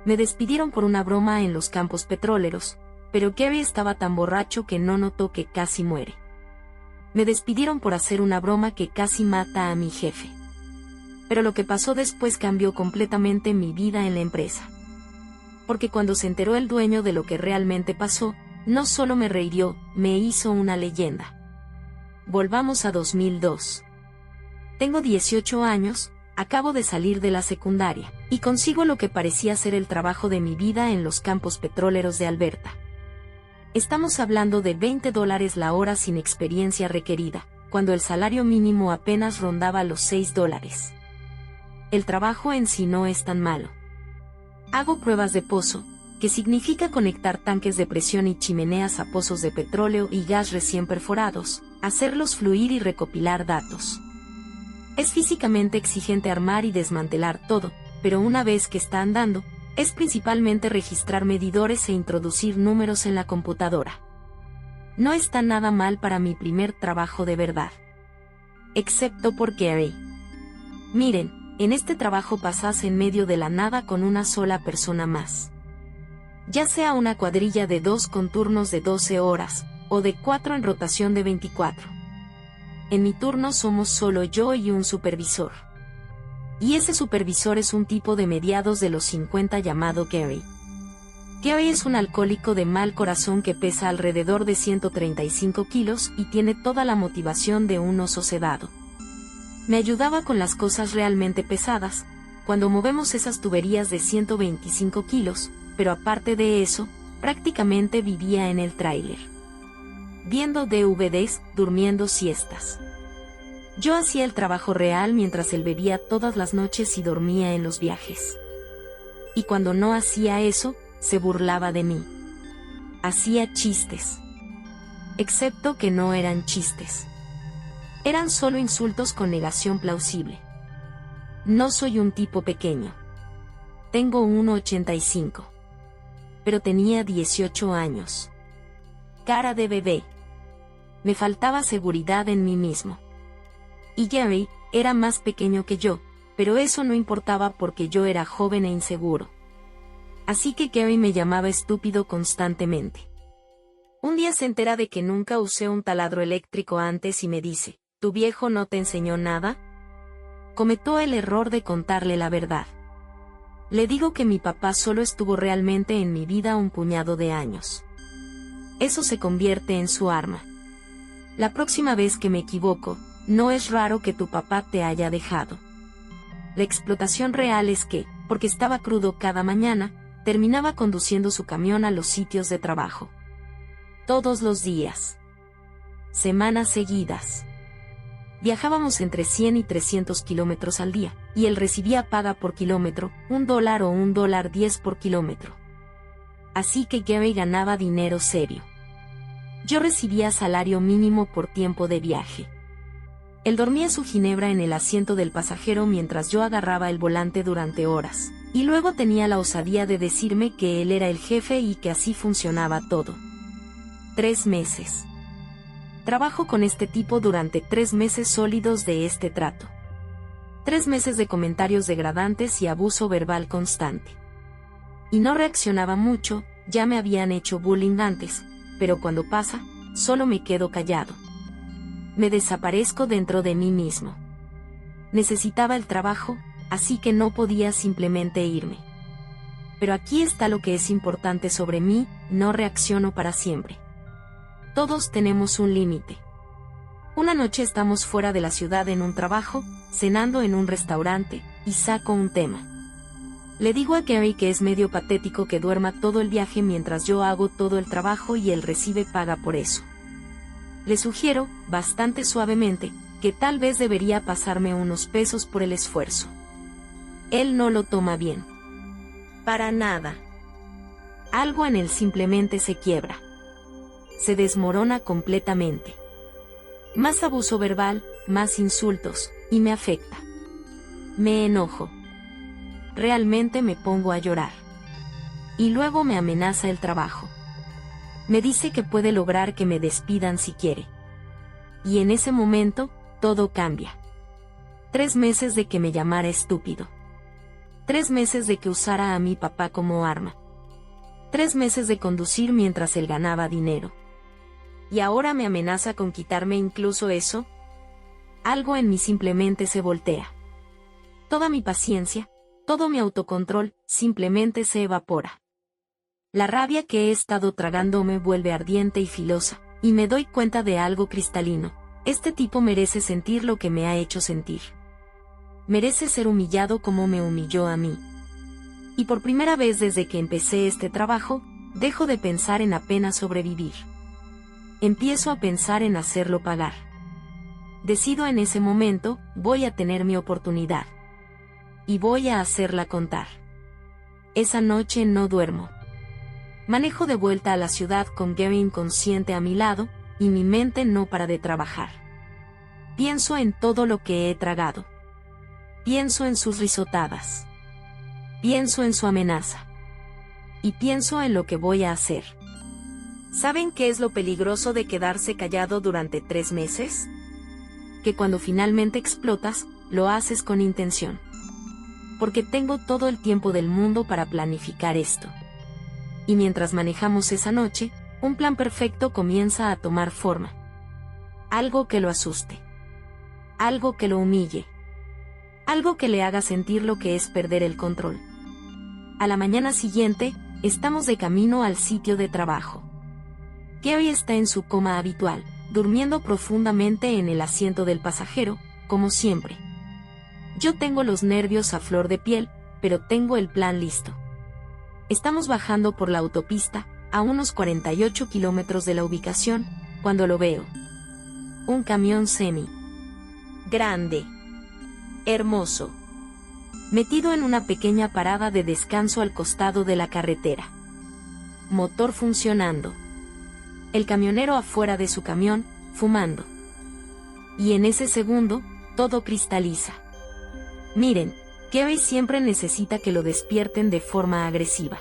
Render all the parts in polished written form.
Me despidieron por una broma en los campos petroleros, pero Gary estaba tan borracho que no notó que casi muere. Me despidieron por hacer una broma que casi mata a mi jefe. Pero lo que pasó después cambió completamente mi vida en la empresa. Porque cuando se enteró el dueño de lo que realmente pasó, no solo me rehirió, me hizo una leyenda. Volvamos a 2002. Tengo 18 años, acabo de salir de la secundaria, y consigo lo que parecía ser el trabajo de mi vida en los campos petroleros de Alberta. Estamos hablando de $20 la hora sin experiencia requerida, cuando el salario mínimo apenas rondaba los $6. El trabajo en sí no es tan malo. Hago pruebas de pozo, que significa conectar tanques de presión y chimeneas a pozos de petróleo y gas recién perforados, hacerlos fluir y recopilar datos. Es físicamente exigente armar y desmantelar todo, pero una vez que está andando, es principalmente registrar medidores e introducir números en la computadora. No está nada mal para mi primer trabajo de verdad. Excepto por Gary. Miren, en este trabajo pasás en medio de la nada con una sola persona más. Ya sea una cuadrilla de 2 con turnos de 12 horas, o de 4 en rotación de 24. En mi turno somos solo yo y un supervisor. Y ese supervisor es un tipo de mediados de los 50 llamado Gary. Gary es un alcohólico de mal corazón que pesa alrededor de 135 kilos y tiene toda la motivación de un oso sedado. Me ayudaba con las cosas realmente pesadas, cuando movemos esas tuberías de 125 kilos, pero aparte de eso, prácticamente vivía en el tráiler. Viendo DVDs, durmiendo siestas. Yo hacía el trabajo real mientras él bebía todas las noches y dormía en los viajes. Y cuando no hacía eso, se burlaba de mí. Hacía chistes. Excepto que no eran chistes. Eran solo insultos con negación plausible. No soy un tipo pequeño. Tengo 1,85. Pero tenía 18 años. Cara de bebé. Me faltaba seguridad en mí mismo. Y Gary era más pequeño que yo, pero eso no importaba porque yo era joven e inseguro. Así que Gary me llamaba estúpido constantemente. Un día se entera de que nunca usé un taladro eléctrico antes y me dice, ¿tu viejo no te enseñó nada? Cometió el error de contarle la verdad. Le digo que mi papá solo estuvo realmente en mi vida un puñado de años. Eso se convierte en su arma. La próxima vez que me equivoco, no es raro que tu papá te haya dejado. La explotación real es que, porque estaba crudo cada mañana, terminaba conduciendo su camión a los sitios de trabajo. Todos los días. Semanas seguidas. Viajábamos entre 100 y 300 kilómetros al día, y él recibía paga por kilómetro, $1 o $1.10 por kilómetro. Así que Gary ganaba dinero serio. Yo recibía salario mínimo por tiempo de viaje. Él dormía su ginebra en el asiento del pasajero mientras yo agarraba el volante durante horas, y luego tenía la osadía de decirme que él era el jefe y que así funcionaba todo. 3 meses. Trabajo con este tipo durante 3 meses sólidos de este trato. 3 meses de comentarios degradantes y abuso verbal constante. Y no reaccionaba mucho, ya me habían hecho bullying antes, pero cuando pasa, solo me quedo callado. Me desaparezco dentro de mí mismo. Necesitaba el trabajo, así que no podía simplemente irme. Pero aquí está lo que es importante sobre mí, no reacciono para siempre. Todos tenemos un límite. Una noche estamos fuera de la ciudad en un trabajo, cenando en un restaurante, y saco un tema. Le digo a Gary que es medio patético que duerma todo el viaje mientras yo hago todo el trabajo y él recibe paga por eso. Le sugiero, bastante suavemente, que tal vez debería pasarme unos pesos por el esfuerzo. Él no lo toma bien. Para nada. Algo en él simplemente se quiebra. Se desmorona completamente. Más abuso verbal, más insultos, y me afecta. Me enojo. Realmente me pongo a llorar. Y luego me amenaza el trabajo. Me dice que puede lograr que me despidan si quiere. Y en ese momento, todo cambia. 3 meses de que me llamara estúpido. 3 meses de que usara a mi papá como arma. 3 meses de conducir mientras él ganaba dinero. ¿Y ahora me amenaza con quitarme incluso eso? Algo en mí simplemente se voltea. Toda mi paciencia, todo mi autocontrol, simplemente se evapora. La rabia que he estado tragando me vuelve ardiente y filosa, y me doy cuenta de algo cristalino. Este tipo merece sentir lo que me ha hecho sentir. Merece ser humillado como me humilló a mí. Y por primera vez desde que empecé este trabajo, dejo de pensar en apenas sobrevivir. Empiezo a pensar en hacerlo pagar. Decido en ese momento, voy a tener mi oportunidad. Y voy a hacerla contar. Esa noche no duermo. Manejo de vuelta a la ciudad con Gary inconsciente a mi lado, y mi mente no para de trabajar. Pienso en todo lo que he tragado. Pienso en sus risotadas. Pienso en su amenaza. Y pienso en lo que voy a hacer. ¿Saben qué es lo peligroso de quedarse callado durante 3 meses? Que cuando finalmente explotas, lo haces con intención. Porque tengo todo el tiempo del mundo para planificar esto. Y mientras manejamos esa noche, un plan perfecto comienza a tomar forma. Algo que lo asuste. Algo que lo humille. Algo que le haga sentir lo que es perder el control. A la mañana siguiente, estamos de camino al sitio de trabajo. Gary está en su coma habitual, durmiendo profundamente en el asiento del pasajero, como siempre. Yo tengo los nervios a flor de piel, pero tengo el plan listo. Estamos bajando por la autopista, a unos 48 kilómetros de la ubicación, cuando lo veo. Un camión semi. Grande. Hermoso. Metido en una pequeña parada de descanso al costado de la carretera. Motor funcionando. El camionero afuera de su camión, fumando. Y en ese segundo, todo cristaliza. Miren, Gary siempre necesita que lo despierten de forma agresiva.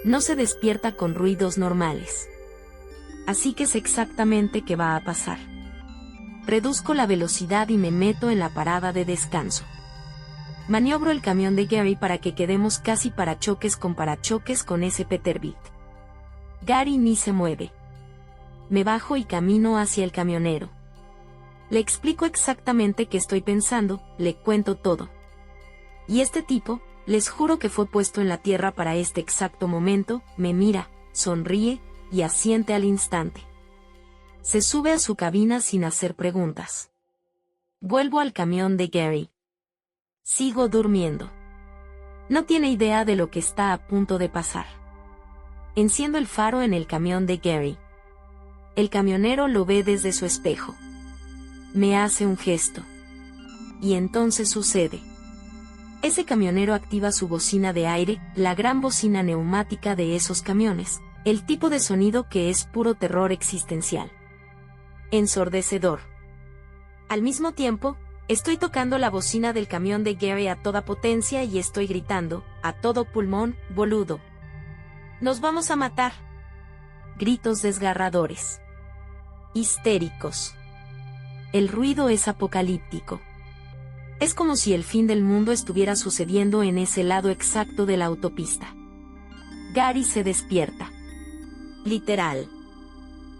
No se despierta con ruidos normales. Así que sé exactamente qué va a pasar. Reduzco la velocidad y me meto en la parada de descanso. Maniobro el camión de Gary para que quedemos casi parachoques con ese Peterbilt. Gary ni se mueve. Me bajo y camino hacia el camionero. Le explico exactamente qué estoy pensando, le cuento todo. Y este tipo, les juro que fue puesto en la tierra para este exacto momento, me mira, sonríe, y asiente al instante. Se sube a su cabina sin hacer preguntas. Vuelvo al camión de Gary. Sigo durmiendo. No tiene idea de lo que está a punto de pasar. Enciendo el faro en el camión de Gary. El camionero lo ve desde su espejo. Me hace un gesto. Y entonces sucede. Ese camionero activa su bocina de aire, la gran bocina neumática de esos camiones, el tipo de sonido que es puro terror existencial. Ensordecedor. Al mismo tiempo, estoy tocando la bocina del camión de Gary a toda potencia y estoy gritando, a todo pulmón, boludo. ¡Nos vamos a matar! Gritos desgarradores. Histéricos. El ruido es apocalíptico. Es como si el fin del mundo estuviera sucediendo en ese lado exacto de la autopista. Gary se despierta. Literal.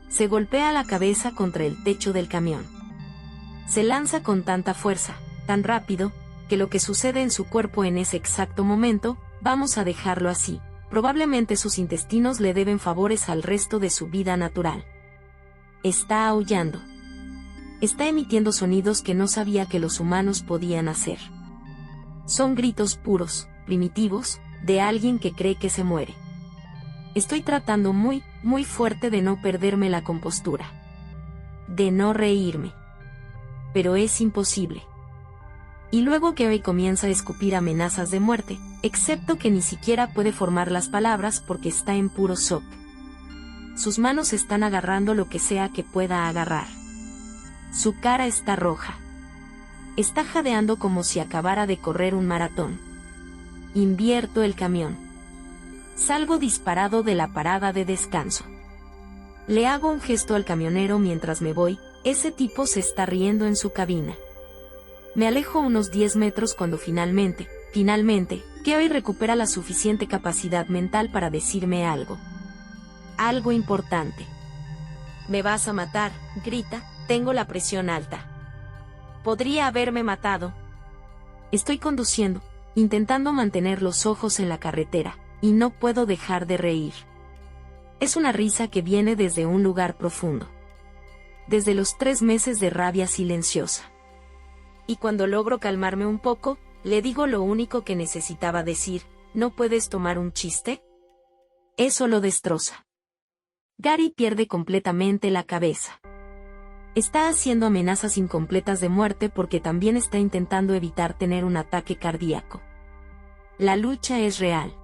Se golpea la cabeza contra el techo del camión. Se lanza con tanta fuerza, tan rápido, que lo que sucede en su cuerpo en ese exacto momento, vamos a dejarlo así, probablemente sus intestinos le deben favores al resto de su vida natural. Está aullando. Está emitiendo sonidos que no sabía que los humanos podían hacer. Son gritos puros, primitivos, de alguien que cree que se muere. Estoy tratando muy fuerte de no perderme la compostura. De no reírme. Pero es imposible. Y luego Gary comienza a escupir amenazas de muerte, excepto que ni siquiera puede formar las palabras porque está en puro shock. Sus manos están agarrando lo que sea que pueda agarrar. Su cara está roja. Está jadeando como si acabara de correr un maratón. Invierto el camión. Salgo disparado de la parada de descanso. Le hago un gesto al camionero mientras me voy, ese tipo se está riendo en su cabina. Me alejo unos 10 metros cuando finalmente, Finalmente, Gary recupera la suficiente capacidad mental para decirme algo. Algo importante. «Me vas a matar», grita, «tengo la presión alta. Podría haberme matado». Estoy conduciendo, intentando mantener los ojos en la carretera, y no puedo dejar de reír. Es una risa que viene desde un lugar profundo. Desde los 3 meses de rabia silenciosa. Y cuando logro calmarme un poco, le digo lo único que necesitaba decir: ¿no puedes tomar un chiste? Eso lo destroza. Gary pierde completamente la cabeza. Está haciendo amenazas incompletas de muerte porque también está intentando evitar tener un ataque cardíaco. La lucha es real.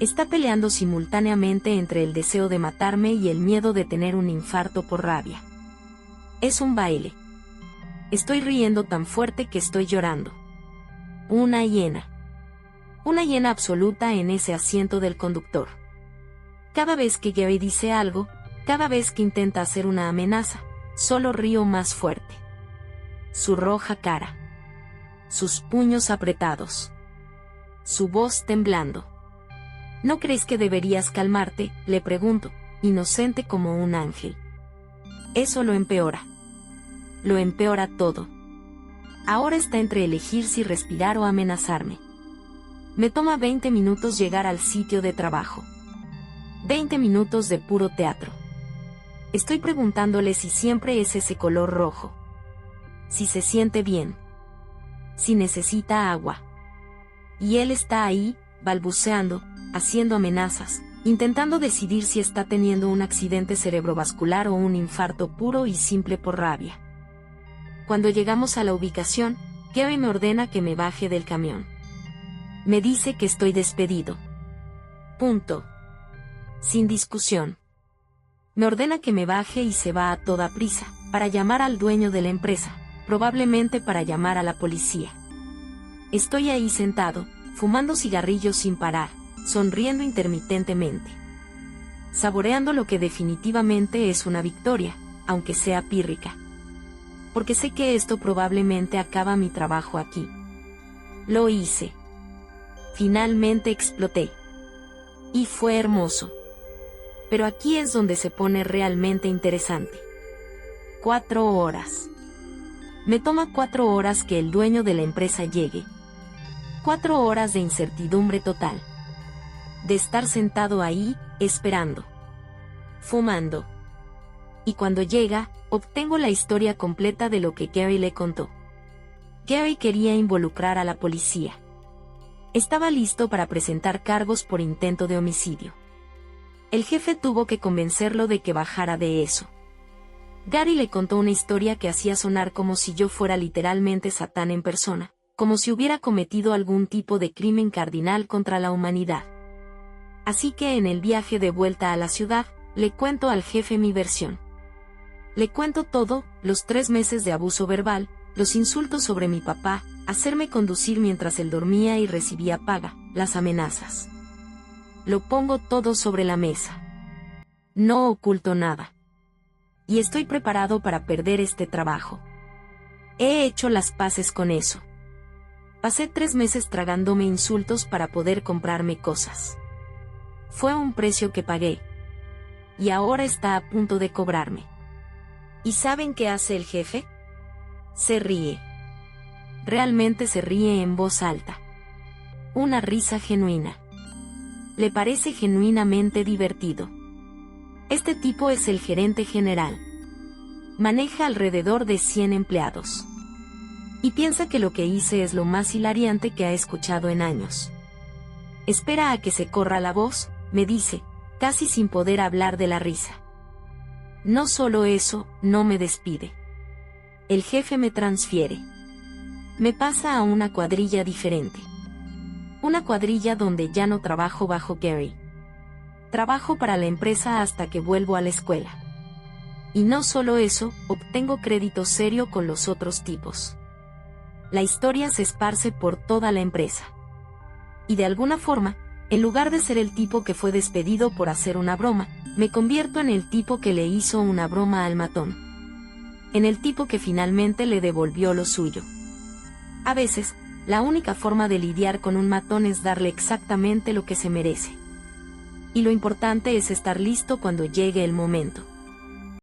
Está peleando simultáneamente entre el deseo de matarme y el miedo de tener un infarto por rabia. Es un baile. Estoy riendo tan fuerte que estoy llorando. Una hiena. Una hiena absoluta en ese asiento del conductor. Cada vez que Gary dice algo, cada vez que intenta hacer una amenaza, solo río más fuerte. Su roja cara. Sus puños apretados. Su voz temblando. ¿No crees que deberías calmarte?, le pregunto, inocente como un ángel. Eso lo empeora. Lo empeora todo. Ahora está entre elegir si respirar o amenazarme. Me toma 20 minutos llegar al sitio de trabajo. 20 minutos de puro teatro. Estoy preguntándole si siempre es ese color rojo. Si se siente bien. Si necesita agua. Y él está ahí, balbuceando, haciendo amenazas, intentando decidir si está teniendo un accidente cerebrovascular o un infarto puro y simple por rabia. Cuando llegamos a la ubicación, Gary me ordena que me baje del camión. Me dice que estoy despedido. Punto. Sin discusión. Me ordena que me baje y se va a toda prisa, para llamar al dueño de la empresa, probablemente para llamar a la policía. Estoy ahí sentado, fumando cigarrillos sin parar, sonriendo intermitentemente. Saboreando lo que definitivamente es una victoria, aunque sea pírrica. Porque sé que esto probablemente acaba mi trabajo aquí. Lo hice. Finalmente exploté. Y fue hermoso. Pero aquí es donde se pone realmente interesante. 4 horas. Me toma 4 horas que el dueño de la empresa llegue. 4 horas de incertidumbre total. De estar sentado ahí, esperando. Fumando. Y cuando llega, obtengo la historia completa de lo que Gary le contó. Gary quería involucrar a la policía. Estaba listo para presentar cargos por intento de homicidio. El jefe tuvo que convencerlo de que bajara de eso. Gary le contó una historia que hacía sonar como si yo fuera literalmente Satán en persona, como si hubiera cometido algún tipo de crimen cardinal contra la humanidad. Así que en el viaje de vuelta a la ciudad, le cuento al jefe mi versión. Le cuento todo: los 3 meses de abuso verbal, los insultos sobre mi papá, hacerme conducir mientras él dormía y recibía paga, las amenazas. Lo pongo todo sobre la mesa. No oculto nada. Y estoy preparado para perder este trabajo. He hecho las paces con eso. Pasé 3 meses tragándome insultos para poder comprarme cosas. Fue un precio que pagué. Y ahora está a punto de cobrarme. ¿Y saben qué hace el jefe? Se ríe. Realmente se ríe en voz alta. Una risa genuina. Le parece genuinamente divertido. Este tipo es el gerente general. Maneja alrededor de 100 empleados. Y piensa que lo que hice es lo más hilariante que ha escuchado en años. Espera a que se corra la voz, me dice, casi sin poder hablar de la risa. No solo eso, no me despide. El jefe me transfiere. Me pasa a una cuadrilla diferente. Una cuadrilla donde ya no trabajo bajo Gary. Trabajo para la empresa hasta que vuelvo a la escuela. Y no solo eso, obtengo crédito serio con los otros tipos. La historia se esparce por toda la empresa. Y de alguna forma, en lugar de ser el tipo que fue despedido por hacer una broma, me convierto en el tipo que le hizo una broma al matón. En el tipo que finalmente le devolvió lo suyo. A veces, La única forma de lidiar con un matón es darle exactamente lo que se merece. Y lo importante es estar listo cuando llegue el momento.